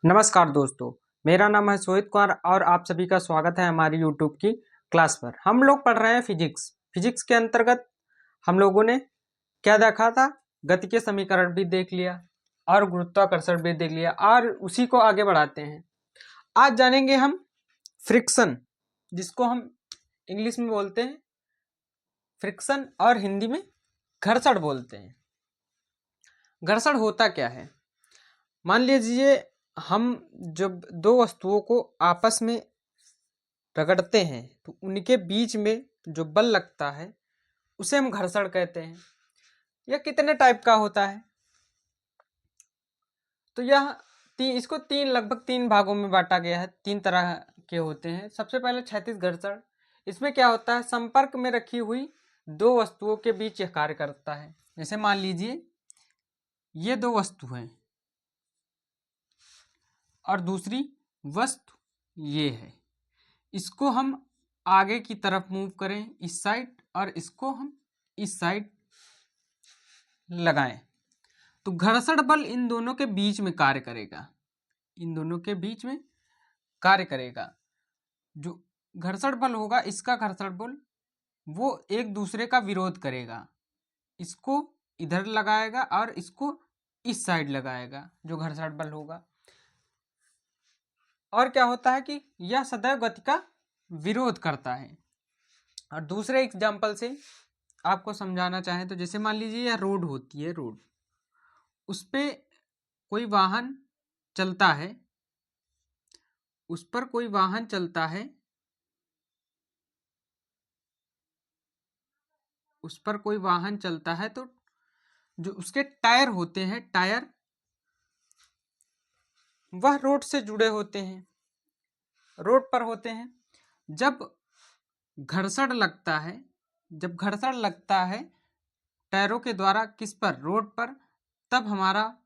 नमस्कार दोस्तों, मेरा नाम है सोहित कुमार और आप सभी का स्वागत है हमारी यूट्यूब की क्लास पर। हम लोग पढ़ रहे हैं फिजिक्स के अंतर्गत हम लोगों ने क्या देखा था, गति के समीकरण भी देख लिया और गुरुत्वाकर्षण भी देख लिया और उसी को आगे बढ़ाते हैं। आज जानेंगे हम फ्रिक्शन, जिसको हम इंग्लिश में बोलते हैं फ्रिक्शन और हिंदी में घर्षण बोलते हैं। घर्षण होता क्या है? मान लीजिए हम जब दो वस्तुओं को आपस में रगड़ते हैं तो उनके बीच में जो बल लगता है उसे हम घर्षण कहते हैं। यह कितने टाइप का होता है? तो यह इसको लगभग तीन भागों में बांटा गया है। तीन तरह के होते हैं। सबसे पहले क्षैतिज घर्षण। इसमें क्या होता है, संपर्क में रखी हुई दो वस्तुओं के बीच यह कार्य करता है। जैसे मान लीजिए ये दो वस्तु हैं और दूसरी वस्तु ये है। इसको हम आगे की तरफ मूव करें इस साइड और इसको हम इस साइड लगाएं तो घर्षण बल इन दोनों के बीच में कार्य करेगा। इन दोनों के बीच में कार्य करेगा। जो घर्षण बल होगा, इसका घर्षण बल वो एक दूसरे का विरोध करेगा। इसको इधर लगाएगा और इसको इस साइड लगाएगा जो घर्षण बल होगा। और क्या होता है कि यह सदैव गति का विरोध करता है। और दूसरे एग्जाम्पल से आपको समझाना चाहें तो जैसे मान लीजिए यह रोड होती है, रोड, उस पे कोई वाहन चलता है, उस पर कोई वाहन चलता है, उस पर कोई वाहन चलता है तो जो उसके टायर होते हैं, टायर वह रोड से जुड़े होते हैं, रोड पर होते हैं। जब घर्षण लगता है, जब घर्षण लगता है टायरों के द्वारा किस पर, रोड पर, तब हमारा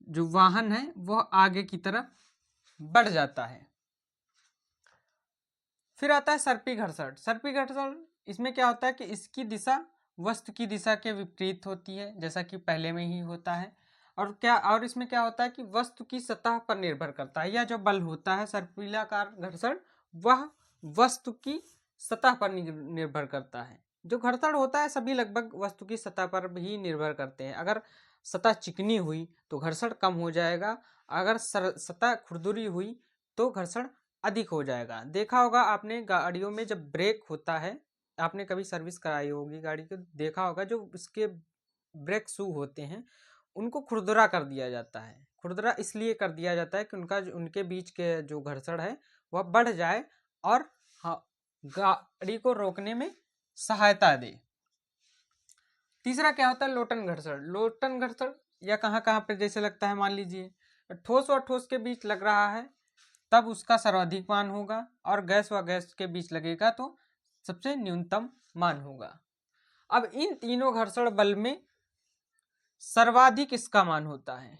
जो वाहन है वह आगे की तरफ बढ़ जाता है। फिर आता है सर्पी घर्षण। सर्पी घर्षण इसमें क्या होता है कि इसकी दिशा वस्तु की दिशा के विपरीत होती है, जैसा कि पहले में ही होता है। और इसमें क्या होता है कि वस्तु की सतह पर निर्भर करता है। यह जो बल होता है सर्पिलाकार घर्षण, वह वस्तु की सतह पर निर्भर करता है। जो घर्षण होता है सभी लगभग वस्तु की सतह पर भी निर्भर करते हैं। अगर सतह चिकनी हुई तो घर्षण कम हो जाएगा, अगर सतह खुरदुरी हुई तो घर्षण अधिक हो जाएगा। देखा होगा आपने गाड़ियों में जब ब्रेक होता है, आपने कभी सर्विस कराई होगी गाड़ी को, देखा होगा जो उसके ब्रेक शू होते हैं उनको खुरदुरा कर दिया जाता है। खुरदुरा इसलिए कर दिया जाता है कि उनके बीच के जो घर्षण है वह बढ़ जाए और गाड़ी को रोकने में सहायता दे। तीसरा क्या होता है, लोटन घर्षण। लोटन घर्षण यह कहाँ कहाँ पे जैसे लगता है, मान लीजिए ठोस और ठोस के बीच लग रहा है तब उसका सर्वाधिक मान होगा, और गैस व गैस के बीच लगेगा तो सबसे न्यूनतम मान होगा। अब इन तीनों घर्षण बल में सर्वाधिक इसका मान होता है,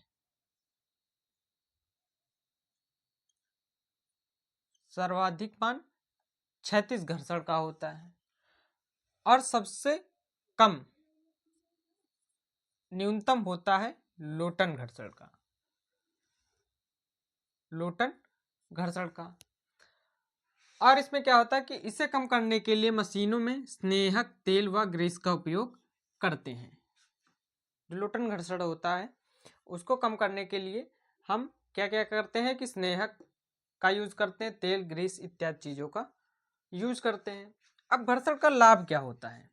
सर्वाधिक मान क्षैतिज घर्षण का होता है और सबसे कम न्यूनतम होता है लोटन घर्षण का, लोटन घर्षण का। और इसमें क्या होता है कि इसे कम करने के लिए मशीनों में स्नेहक तेल व ग्रीस का उपयोग करते हैं। जो लोटन घर्षण होता है उसको कम करने के लिए हम क्या क्या करते हैं कि स्नेहक का यूज करते हैं, तेल, ग्रीस इत्यादि चीजों का यूज करते हैं। अब घर्षण का लाभ क्या होता है?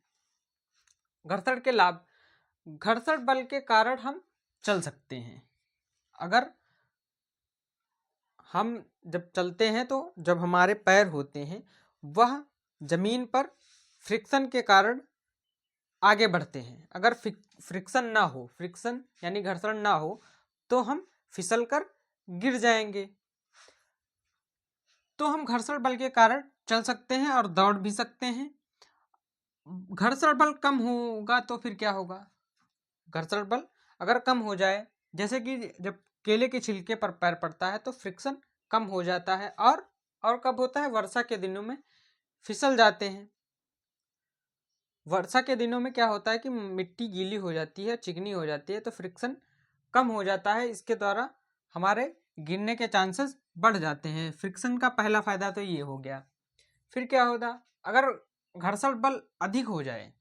घर्षण के लाभ, घर्षण बल के कारण हम चल सकते हैं। अगर हम जब चलते हैं तो जब हमारे पैर होते हैं वह जमीन पर फ्रिक्शन के कारण आगे बढ़ते हैं। अगर फ्रिक्शन ना हो, फ्रिक्शन यानी घर्षण ना हो तो हम फिसलकर गिर जाएंगे। तो हम घर्षण बल के कारण चल सकते हैं और दौड़ भी सकते हैं। घर्षण बल कम होगा तो फिर क्या होगा? घर्षण बल अगर कम हो जाए, जैसे कि जब केले के छिलके पर पैर पड़ता है तो फ्रिक्शन कम हो जाता है। और कब होता है? वर्षा के दिनों में फिसल जाते हैं। वर्षा के दिनों में क्या होता है कि मिट्टी गीली हो जाती है, चिकनी हो जाती है तो फ्रिक्शन कम हो जाता है। इसके द्वारा हमारे गिरने के चांसेस बढ़ जाते हैं। फ्रिक्शन का पहला फायदा तो ये हो गया। फिर क्या होता, अगर घर्षण बल अधिक हो जाए,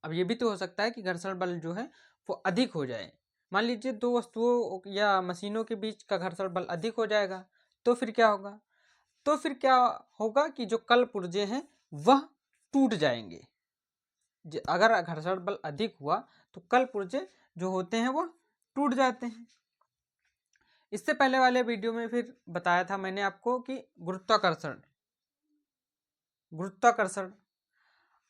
अब ये भी तो हो सकता है कि घर्षण बल जो है वो अधिक हो जाए। मान लीजिए दो वस्तुओं या मशीनों के बीच का घर्षण बल अधिक हो जाएगा, तो फिर क्या होगा, तो फिर क्या होगा कि जो कल पुर्जे हैं वह टूट जाएंगे। अगर घर्षण बल अधिक हुआ तो कल पुर्जे जो होते हैं वह टूट जाते हैं। इससे पहले वाले वीडियो में फिर बताया था मैंने आपको कि गुरुत्वाकर्षण,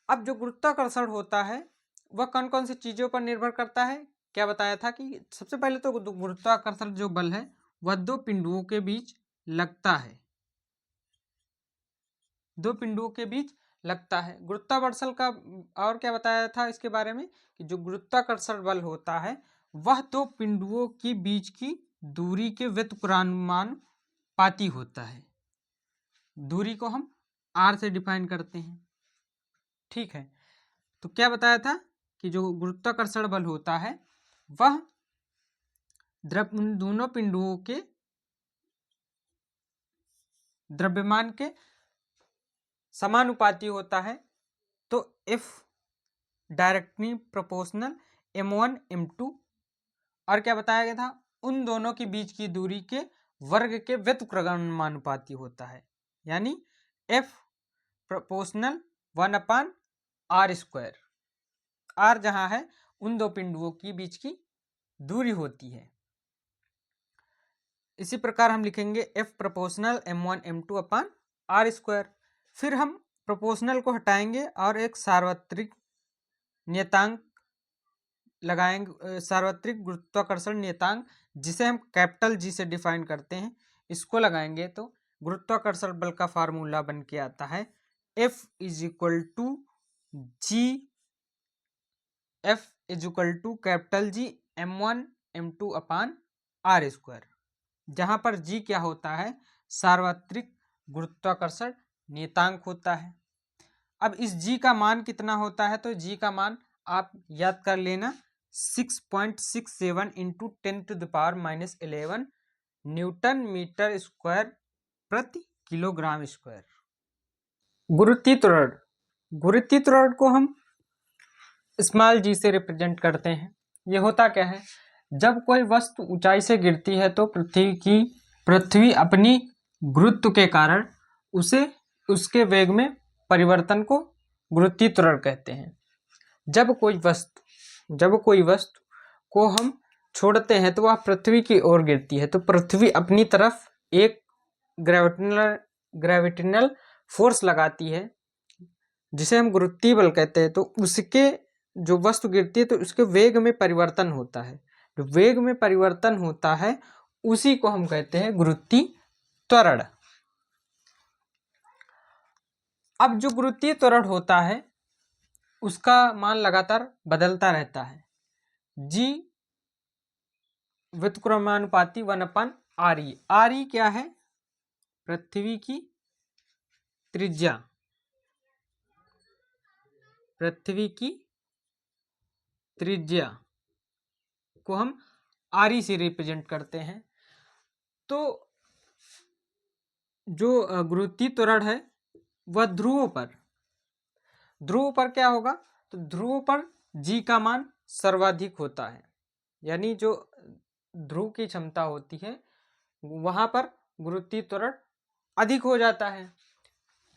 अब जो गुरुत्वाकर्षण होता है वह कौन कौन सी चीजों पर निर्भर करता है। क्या बताया था कि सबसे पहले तो गुरुत्वाकर्षण जो बल है वह दो बिंदुओं के बीच लगता है, दो बिंदुओं के बीच लगता है। गुरुत्वाकर्षण का और क्या बताया था इसके बारे में कि जो गुरुत्वाकर्षण बल होता है वह दो बिंदुओं के बीच की दूरी के व्युत्क्रमानुपाती होता है। दूरी को हम r से डिफाइन करते हैं, ठीक है। तो क्या बताया था कि जो गुरुत्वाकर्षण बल होता है वह दोनों बिंदुओं के द्रव्यमान के समानुपाती होता है। तो F directly proportional m1 m2, और क्या बताया गया था, उन दोनों के बीच की दूरी के वर्ग के व्युत्क्रमानुपाती होता है, यानी F प्रोपोर्शनल 1/r²। r जहां है उन दो बिंदुओं के बीच की दूरी होती है। इसी प्रकार हम लिखेंगे F प्रोपोर्शनल m1 m2/r²। फिर हम प्रोपोर्शनल को हटाएंगे और एक सार्वत्रिक नियतांक लगाएंगे, सार्वत्रिक गुरुत्वाकर्षण नियतांक, जिसे हम कैपिटल G से डिफाइन करते हैं, इसको लगाएंगे तो गुरुत्वाकर्षण बल का फार्मूला बन के आता है F is equal to capital G m1 m2/r², जहां पर G क्या होता है, सार्वत्रिक गुरुत्वाकर्षण नियतांक होता है। अब इस G का मान कितना होता है, तो G का मान आप याद कर लेना 6.67 इंटू 10⁻⁻11 न्यूटन मीटर स्क्वायर प्रति किलोग्राम स्क्वायर। गुरुत्वीय त्वरण को हम स्मॉल g से रिप्रेजेंट करते हैं। ये होता क्या है, जब कोई वस्तु ऊंचाई से गिरती है तो पृथ्वी अपनी गुरुत्व के कारण उसके वेग में परिवर्तन को गुरुत्वीय त्वरण कहते हैं। जब कोई वस्तु को हम छोड़ते हैं तो वह पृथ्वी की ओर गिरती है, तो पृथ्वी अपनी तरफ एक ग्रेविटेशनल फोर्स लगाती है जिसे हम गुरुत्वीय बल कहते हैं। तो उसके जो वस्तु गिरती है तो उसके वेग में परिवर्तन होता है, जो वेग में परिवर्तन होता है उसी को हम कहते हैं गुरुत्वीय त्वरण। अब जो गुरुत्वीय त्वरण होता है उसका मान लगातार बदलता रहता है। G व्युत्क्रमानुपाती 1/re। re क्या है, पृथ्वी की त्रिज्या, को हम re से रिप्रेजेंट करते हैं। तो जो गुरुत्वीय त्वरण है वह ध्रुवों पर क्या होगा, तो ध्रुवों पर G का मान सर्वाधिक होता है, यानी जो ध्रुव की क्षमता होती है वहां पर गुरुत्वीय त्वरण अधिक हो जाता है।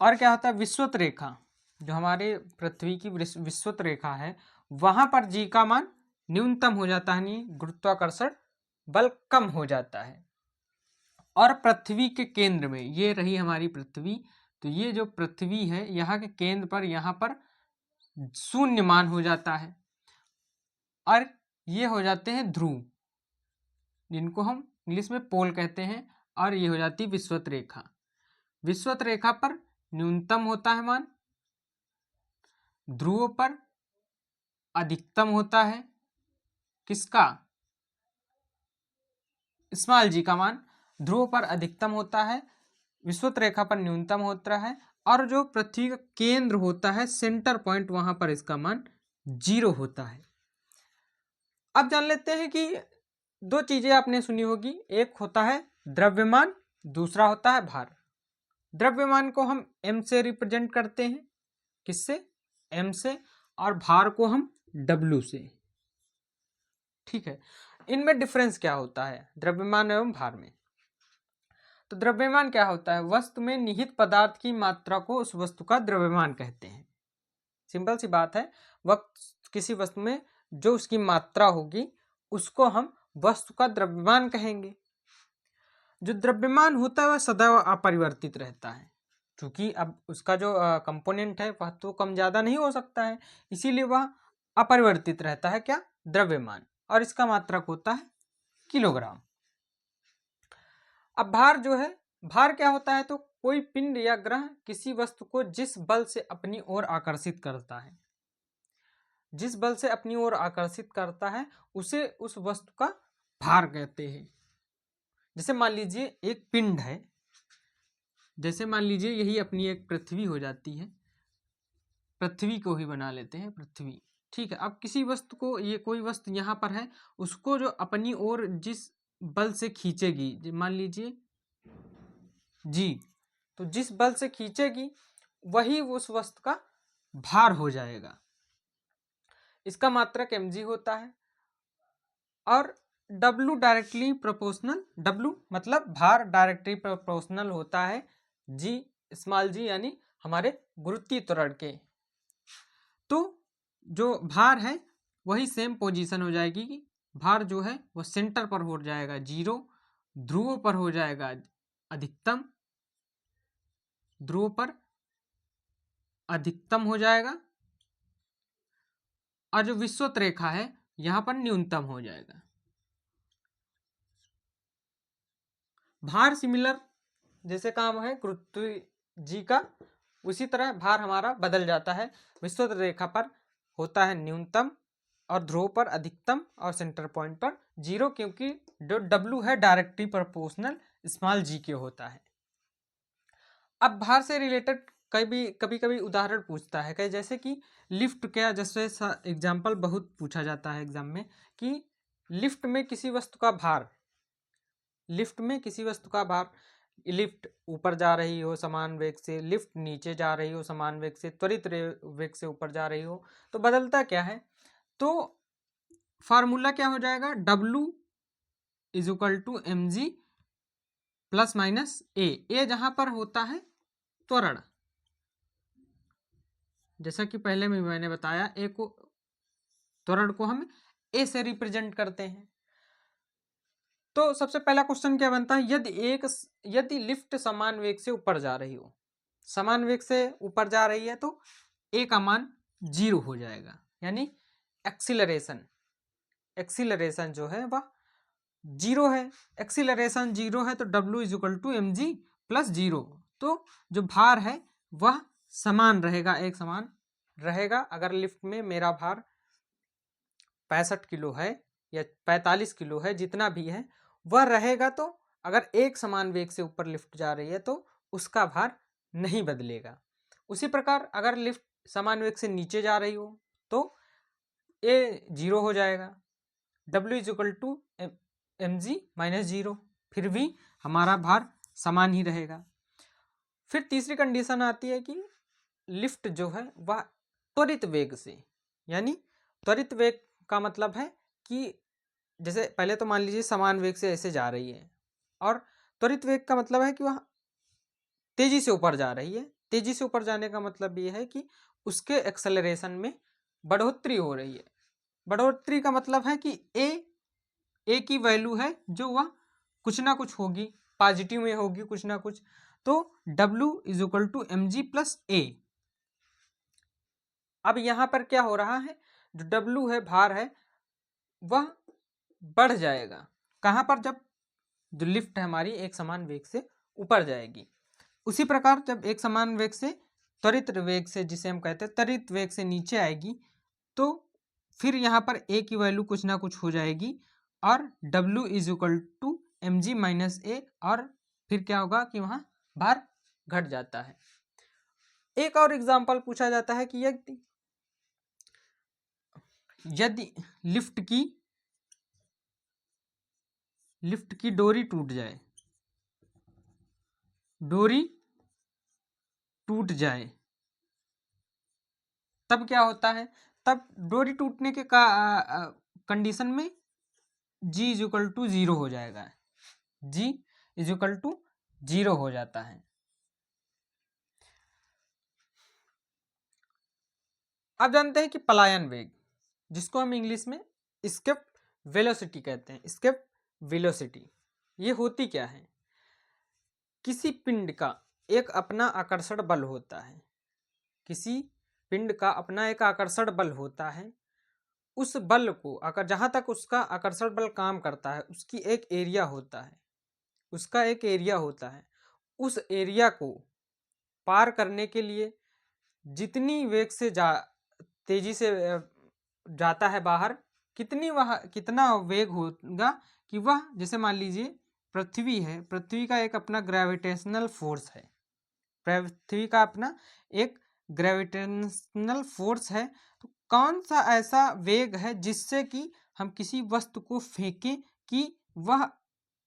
और क्या होता है, विषुवत रेखा, जो हमारे पृथ्वी की विषुवत रेखा है वहां पर G का मान न्यूनतम हो जाता है, यानी गुरुत्वाकर्षण बल कम हो जाता है। और पृथ्वी के केंद्र में, ये रही हमारी पृथ्वी, तो ये जो पृथ्वी है यहाँ के केंद्र पर यहाँ पर शून्य मान हो जाता है, और ये हो जाते हैं ध्रुव, जिनको हम इंग्लिश में पोल कहते हैं। और ये हो जाती है विषुवत रेखा। विषुवत रेखा पर न्यूनतम होता है मान, ध्रुव पर अधिकतम होता है, किसका, स्मॉल g का मान ध्रुव पर अधिकतम होता है, विषुवत रेखा पर न्यूनतम होता है, और जो पृथ्वी का केंद्र होता है, सेंटर पॉइंट, वहां पर इसका मान 0 होता है। अब जान लेते हैं कि दो चीजें आपने सुनी होगी, एक होता है द्रव्यमान, दूसरा होता है भार। द्रव्यमान को हम m से रिप्रेजेंट करते हैं, किससे? m से, और भार को हम w से। ठीक है, इनमें डिफरेंस क्या होता है द्रव्यमान एवं भार में? तो द्रव्यमान क्या होता है? वस्तु में निहित पदार्थ की मात्रा को उस वस्तु का द्रव्यमान कहते हैं। सिंपल सी बात है, वक्त किसी वस्तु में जो उसकी मात्रा होगी उसको हम वस्तु का द्रव्यमान कहेंगे। जो द्रव्यमान होता है वह सदैव अपरिवर्तित रहता है, क्योंकि अब उसका जो कंपोनेंट है वह तो कम ज्यादा नहीं हो सकता है, इसीलिए वह अपरिवर्तित रहता है। क्या? द्रव्यमान। और इसका मात्रक होता है किलोग्राम। अब भार जो है, भार क्या होता है? तो कोई पिंड या ग्रह किसी वस्तु को जिस बल से अपनी ओर आकर्षित करता है, जिस बल से अपनी ओर आकर्षित करता है उसे उस वस्तु का भार कहते हैं। जैसे मान लीजिए एक पिंड है, जैसे मान लीजिए यही अपनी एक पृथ्वी हो जाती है, पृथ्वी को ही बना लेते हैं पृथ्वी। ठीक है, अब किसी वस्तु को, ये कोई वस्तु यहाँ पर है, उसको जो अपनी ओर जिस बल से खींचेगी, मान लीजिए जी, तो जिस बल से खींचेगी वही उस वस्तु का भार हो जाएगा। इसका मात्रक mg होता है। और W डायरेक्टली प्रोपोर्शनल, W मतलब भार डायरेक्टली प्रोपोर्शनल होता है G, स्मॉल g यानी हमारे गुरुत्वीय त्वरण के। तो जो भार है वही सेम पोजीशन हो जाएगी कि भार जो है वो सेंटर पर हो जाएगा 0, ध्रुव पर हो जाएगा अधिकतम, ध्रुव पर अधिकतम हो जाएगा, और जो विषुवत रेखा है यहां पर न्यूनतम हो जाएगा। भार सिमिलर जैसे काम है गुरुत्व जी का, उसी तरह भार हमारा बदल जाता है। विषुवत रेखा पर होता है न्यूनतम, और ध्रुव पर अधिकतम, और सेंटर पॉइंट पर 0, क्योंकि जो W है डायरेक्टली प्रोपोर्शनल स्मॉल g के होता है। अब भार से रिलेटेड कभी कभी उदाहरण पूछता है, कहीं जैसे कि लिफ्ट, क्या जैसे एग्जाम्पल बहुत पूछा जाता है एग्जाम में कि लिफ्ट में किसी वस्तु का भार, लिफ्ट में किसी वस्तु का भार, लिफ्ट ऊपर जा रही हो समान वेग से, लिफ्ट नीचे जा रही हो समान वेग से, त्वरित वेग से ऊपर जा रही हो, तो बदलता क्या है? तो फार्मूला क्या हो जाएगा? W is equal to mg plus minus a जहां पर होता है त्वरण, जैसा कि पहले में मैंने बताया, ए को, त्वरण को हम ए से रिप्रेजेंट करते हैं। तो सबसे पहला क्वेश्चन क्या बनता है? यदि लिफ्ट समान वेग से ऊपर जा रही हो, समान वेग से ऊपर जा रही है, तो ए का मान 0 हो जाएगा, यानी एक्सीलरेशन, एक्सीलरेशन जो है वह 0 है। एक्सीलरेशन 0 है तो W is equal to mg plus 0। तो जो भार है वह समान रहेगा, एक समान रहेगा। अगर लिफ्ट में मेरा भार 65 किलो है या 45 किलो है, जितना भी है वह रहेगा, तो अगर एक समान वेग से ऊपर लिफ्ट जा रही है तो उसका भार नहीं बदलेगा। उसी प्रकार अगर लिफ्ट समान वेग से नीचे जा रही हो तो ए 0 हो जाएगा, W is equal to mg minus 0, फिर भी हमारा भार समान ही रहेगा। फिर तीसरी कंडीशन आती है कि लिफ्ट जो है वह त्वरित वेग से, यानी त्वरित वेग का मतलब है कि जैसे पहले तो मान लीजिए समान वेग से ऐसे जा रही है, और त्वरित वेग का मतलब है कि वह तेजी से ऊपर जा रही है। तेजी से ऊपर जाने का मतलब ये है कि उसके एक्सेलरेशन में बढ़ोतरी हो रही है। बढ़ोतरी का मतलब है कि ए की वैल्यू है जो वह कुछ ना कुछ होगी, पॉजिटिव में होगी कुछ ना कुछ, तो W is equal to mg plus a. अब यहां पर क्या हो रहा है? जो W है, भार है, वह बढ़ जाएगा। कहां पर? जब जो लिफ्ट है हमारी एक समान वेग से ऊपर जाएगी। उसी प्रकार जब एक समान वेग से त्वरित वेग से, जिसे हम कहते हैं त्वरित वेग से नीचे आएगी, तो फिर यहाँ पर ए की वैल्यू कुछ ना कुछ हो जाएगी, और W is equal to mg minus a, और फिर क्या होगा कि वहाँ भार घट जाता है। एक और एग्जाम्पल पूछा जाता है कि यदि लिफ्ट की लिफ्ट की डोरी टूट जाए, डोरी टूट जाए, तब क्या होता है? तब डोरी टूटने के कंडीशन में जी इज इक्वल टू 0 हो जाएगा, जी इज इक्वल टू 0 हो जाता है। अब जानते हैं कि पलायन वेग, जिसको हम इंग्लिश में एस्केप वेलोसिटी कहते हैं, एस्केप वेलोसिटी, ये होती क्या है? किसी पिंड का एक अपना आकर्षण बल होता है, किसी पिंड का अपना एक आकर्षण बल होता है, उस बल को अगर जहां तक उसका आकर्षण बल काम करता है उसकी एक एरिया होता है, उसका एक एरिया होता है, उस एरिया को पार करने के लिए जितनी वेग से तेजी से जाता है बाहर, कितना वेग होगा कि वह, जैसे मान लीजिए पृथ्वी है, पृथ्वी का एक अपना ग्रेविटेशनल फोर्स है, पृथ्वी का अपना एक ग्रेविटेशनल फोर्स है, तो कौन सा ऐसा वेग है जिससे कि हम किसी वस्तु को फेंकें कि वह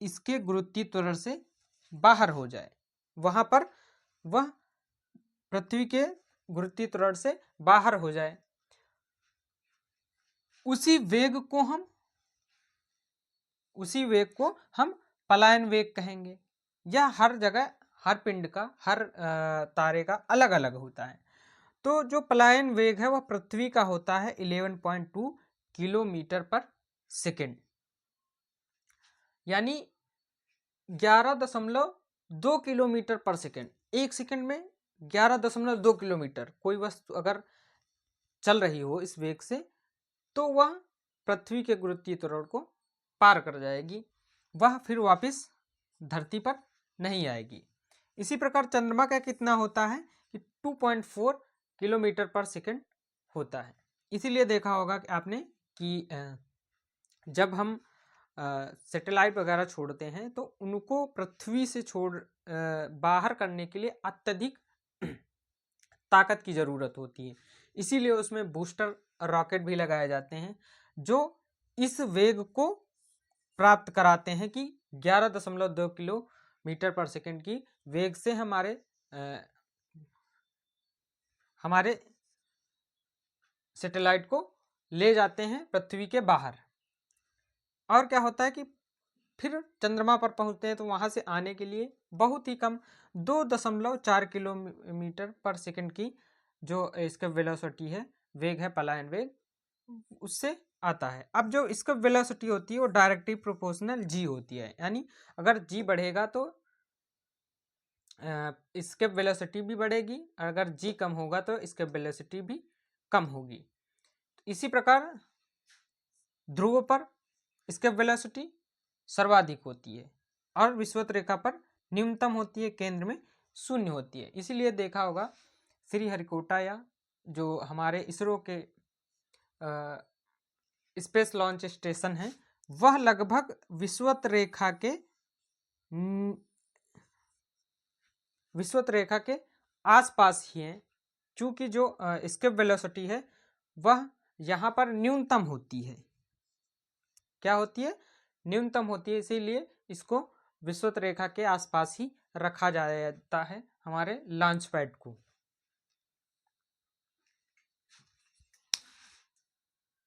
इसके गुरुत्वीय त्वरण से बाहर हो जाए, वहां पर वह पृथ्वी के गुरुत्वीय त्वरण से बाहर हो जाए, उसी वेग को हम पलायन वेग कहेंगे। यह हर जगह, हर पिंड का, हर तारे का अलग अलग होता है। तो जो पलायन वेग है वह पृथ्वी का होता है 11.2 किलोमीटर पर सेकेंड, यानी 11.2 किलोमीटर पर सेकेंड। एक सेकेंड में 11.2 किलोमीटर कोई वस्तु अगर चल रही हो इस वेग से, तो वह पृथ्वी के गुरुत्वीय त्वरण को पार कर जाएगी, वह फिर वापस धरती पर नहीं आएगी। इसी प्रकार चंद्रमा का कितना होता है कि 2.4 किलोमीटर पर सेकेंड होता है। इसीलिए देखा होगा कि आपने कि जब हम सैटेलाइट वगैरह छोड़ते हैं तो उनको पृथ्वी से बाहर करने के लिए अत्यधिक ताकत की ज़रूरत होती है, इसीलिए उसमें बूस्टर रॉकेट भी लगाए जाते हैं जो इस वेग को प्राप्त कराते हैं कि 11.2 किलोमीटर पर सेकेंड की वेग से हमारे सैटेलाइट को ले जाते हैं पृथ्वी के बाहर। और क्या होता है कि फिर चंद्रमा पर पहुंचते हैं तो वहां से आने के लिए बहुत ही कम 2.4 किलोमीटर पर सेकेंड की जो इसका वेलोसिटी है, वेग है, पलायन वेग, उससे आता है। अब जो इसका वेलोसिटी होती है वो डायरेक्टली प्रोपोर्शनल जी होती है, यानी अगर जी बढ़ेगा तो इसके वेलोसिटी भी बढ़ेगी, अगर जी कम होगा तो इसके वेलोसिटी भी कम होगी। इसी प्रकार ध्रुव पर इसके वेलोसिटी सर्वाधिक होती है और विषुवत रेखा पर न्यूनतम होती है, केंद्र में 0 होती है। इसीलिए देखा होगा श्रीहरिकोटा या जो हमारे इसरो के स्पेस लॉन्च स्टेशन है वह लगभग विषुवत रेखा के आसपास ही है, क्योंकि जो एस्केप वेलोसिटी है वह यहाँ पर न्यूनतम होती है। क्या होती है? न्यूनतम होती है, इसीलिए इसको विषुवत रेखा के आसपास ही रखा जाता है हमारे लॉन्च पैड को।